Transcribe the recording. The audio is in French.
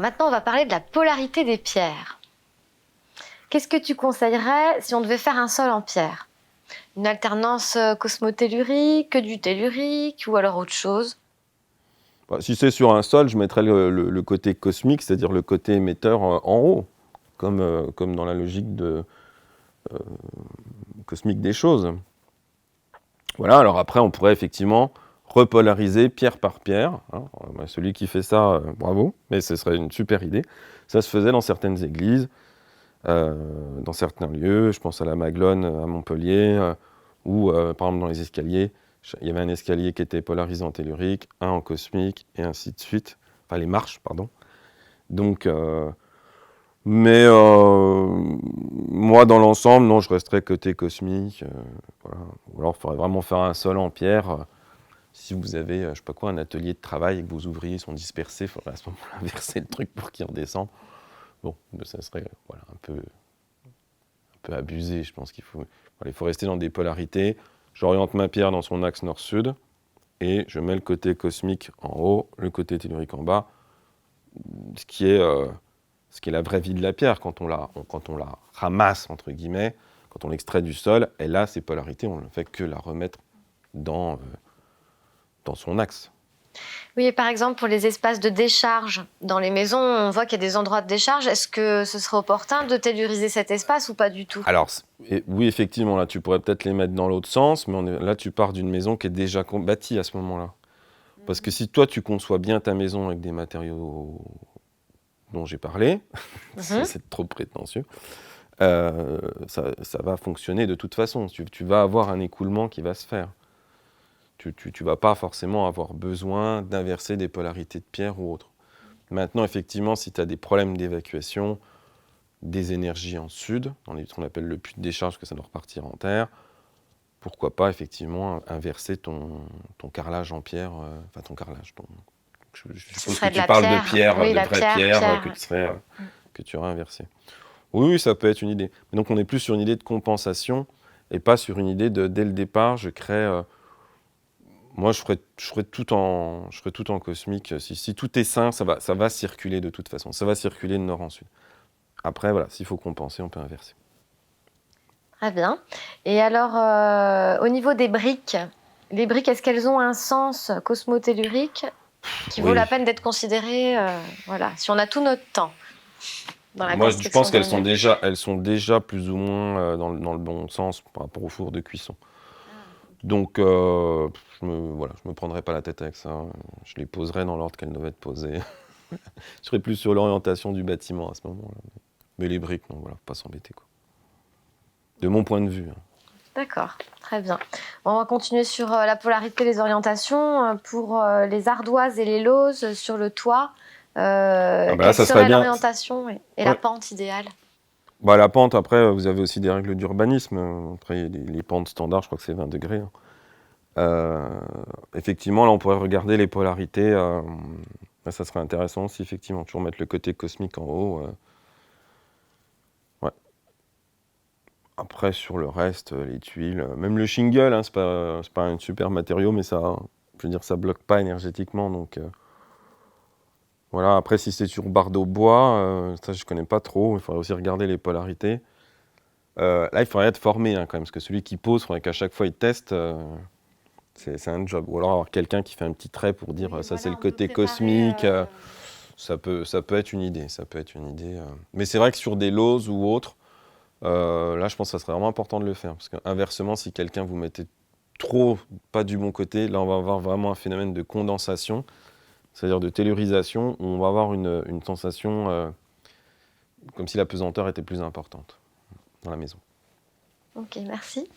maintenant, on va parler de la polarité des pierres. Qu'est-ce que tu conseillerais si on devait faire un sol en pierre? Une alternance cosmotellurique, que du tellurique ou alors autre chose? Si c'est sur un sol, je mettrais le côté cosmique, c'est-à-dire le côté émetteur en haut, comme dans la logique cosmique des choses. Voilà, alors après, on pourrait effectivement repolariser pierre par pierre. Hein. Celui qui fait ça, bravo, mais ce serait une super idée. Ça se faisait dans certaines églises, dans certains lieux. Je pense à la Maglone à Montpellier, ou par exemple dans les escaliers. Il y avait un escalier qui était polarisé en tellurique, un en cosmique, et ainsi de suite. Enfin, les marches, pardon. Donc, moi, dans l'ensemble, non, je resterais côté cosmique. Voilà. Ou alors, il faudrait vraiment faire un sol en pierre. Si vous avez, je sais pas quoi, un atelier de travail et que vos ouvriers sont dispersés, il faudrait à ce moment-là inverser le truc pour qu'ils redescendent. Bon, ça serait voilà, un peu abusé. Je pense qu'il faut, voilà, il faut rester dans des polarités. J'oriente ma pierre dans son axe nord-sud et je mets le côté cosmique en haut, le côté tellurique en bas, ce qui est la vraie vie de la pierre. Quand on la ramasse, entre guillemets, quand on l'extrait du sol, elle a ses polarités, on ne fait que la remettre dans son axe. Oui, et par exemple, pour les espaces de décharge dans les maisons, on voit qu'il y a des endroits de décharge. Est-ce que ce serait opportun de telluriser cet espace ou pas du tout? Alors, oui, effectivement, là, tu pourrais peut-être les mettre dans l'autre sens, mais là, tu pars d'une maison qui est déjà bâtie à ce moment-là. Parce que si toi, tu conçois bien ta maison avec des matériaux dont j'ai parlé, sans être trop prétentieux, ça va fonctionner de toute façon. Tu vas avoir un écoulement qui va se faire. Tu ne vas pas forcément avoir besoin d'inverser des polarités de pierre ou autre. Maintenant, effectivement, si tu as des problèmes d'évacuation, des énergies en sud, dans ce qu'on appelle le puits de décharge, que ça doit repartir en terre, pourquoi pas effectivement inverser ton carrelage en pierre, enfin ton carrelage. Je suppose que tu parles de pierre, oui, de vraie pierre, que tu aurais inversé. Oui, ça peut être une idée. Mais donc on est plus sur une idée de compensation et pas sur une idée de, dès le départ, je crée... moi, je ferais tout en cosmique. Si tout est sain, ça va circuler de toute façon. Ça va circuler de nord en sud. Après, voilà, s'il faut compenser, on peut inverser. Très bien. Et alors, au niveau des briques, les briques, est-ce qu'elles ont un sens cosmotellurique qui vaut la peine d'être considérées, voilà, si on a tout notre temps dans la Moi, je construction pense qu'elles d'un sont déjà plus ou moins dans le bon sens par rapport au four de cuisson. Donc, je me prendrai pas la tête avec ça. Je les poserai dans l'ordre qu'elles devaient être posées. Je serai plus sur l'orientation du bâtiment à ce moment-là. Mais les briques, non, voilà, faut pas s'embêter, quoi. De mon point de vue. D'accord, très bien. Bon, on va continuer sur la polarité, les orientations. Pour les ardoises et les lauses sur le toit, Là, quelle ça serait serait bien. l'orientation et la pente idéale? La pente, après, vous avez aussi des règles d'urbanisme. Après, les pentes standards, je crois que c'est 20 degrés. Effectivement, là, on pourrait regarder les polarités. Là, ça serait intéressant aussi, effectivement, toujours mettre le côté cosmique en haut. Ouais. Après, sur le reste, les tuiles, même le shingle, hein, c'est pas un super matériau, mais ça, je veux dire, ça bloque pas énergétiquement. Donc, voilà. Après, si c'est sur bardeau bois, ça, je connais pas trop. Il faudrait aussi regarder les polarités. Là, il faudrait être formé, hein, quand même, parce que celui qui pose, il faudrait qu'à chaque fois, il teste. C'est un job. Ou alors avoir quelqu'un qui fait un petit trait pour dire ça, c'est le côté cosmique. Ça peut être une idée. Ça peut être une idée. Mais c'est vrai que sur des lauses ou autres, là, je pense que ça serait vraiment important de le faire. Parce qu'inversement, si quelqu'un vous mettez trop pas du bon côté, là, on va avoir vraiment un phénomène de condensation, c'est-à-dire de tellurisation, où on va avoir une sensation comme si la pesanteur était plus importante dans la maison. Ok, merci.